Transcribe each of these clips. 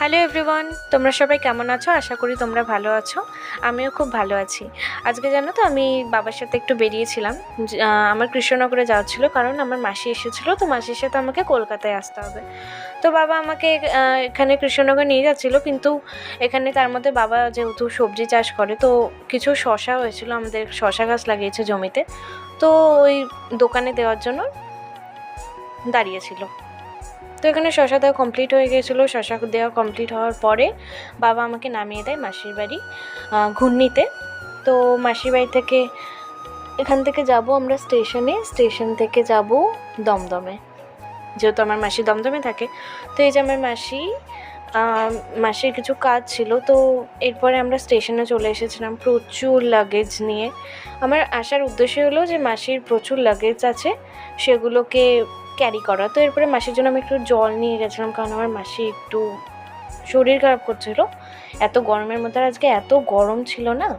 Hello everyone, তোমরা সবাই কেমন আছো? আশা করি তোমরা ভালো আছো। আমিও খুব ভালো আছি। আজকে জানো তো আমি বাবার সাথে একটু বেরিয়েছিলাম। আমার কৃষ্ণনগরে যাওয়ার ছিল, কারণ আমার মাসি এসেছিলো, তো মাসির সাথে আমাকে কলকাতায় আসতে হবে। তো বাবা আমাকে এখানে কৃষ্ণনগর নিয়ে যাচ্ছিলো, কিন্তু এখানে তার মধ্যে বাবা যেহেতু সবজি চাষ করে, তো কিছু শশা হয়েছিলো, আমাদের শশা গাছ লাগিয়েছে জমিতে, তো ওই দোকানে দেওয়ার জন্য দাঁড়িয়েছিল। তো এখানে শশা দেওয়া কমপ্লিট হয়ে গিয়েছিলো। শশা দেওয়া কমপ্লিট হওয়ার পরে বাবা আমাকে নামিয়ে দেয় মাসির বাড়ি ঘূর্ণিতে। তো মাসির বাড়ি থেকে এখান থেকে যাব আমরা স্টেশন থেকে যাব দমদমে, যেহেতু আমার মাসি দমদমে থাকে। তো এই যে আমার মাসির কিছু কাজ ছিল, তো এরপরে আমরা স্টেশনে চলে এসেছিলাম প্রচুর লাগেজ নিয়ে। আমার আসার উদ্দেশ্য হলো যে মাসির প্রচুর লাগেজ আছে, সেগুলোকে ক্যারি করা। তো এরপরে মাসির জন্য আমি একটু জল নিয়ে গেছিলাম, কারণ আমার মাসি একটু শরীর খারাপ করছিল এত গরমের মধ্যে। আর আজকে এত গরম ছিল না,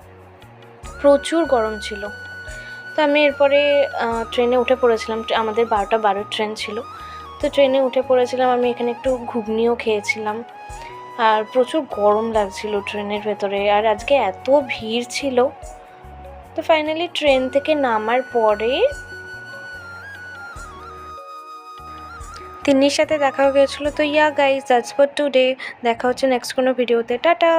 প্রচুর গরম ছিল। তো আমি এরপরে ট্রেনে উঠে পড়েছিলাম। আমাদের 12:12 ট্রেন ছিল, তো ট্রেনে উঠে পড়েছিলাম। আমি এখানে একটু ঘুগনিও খেয়েছিলাম, আর প্রচুর গরম লাগছিল ট্রেনের ভেতরে, আর আজকে এত ভিড় ছিল। তো ফাইনালি ট্রেন থেকে নামার পরে তিন্নির সাথে দেখা হয়ে গেছিলো। তো গাইস, দ্যাটস ফর টুডে। দেখা হচ্ছে নেক্সট কোনো ভিডিওতে। টাটা।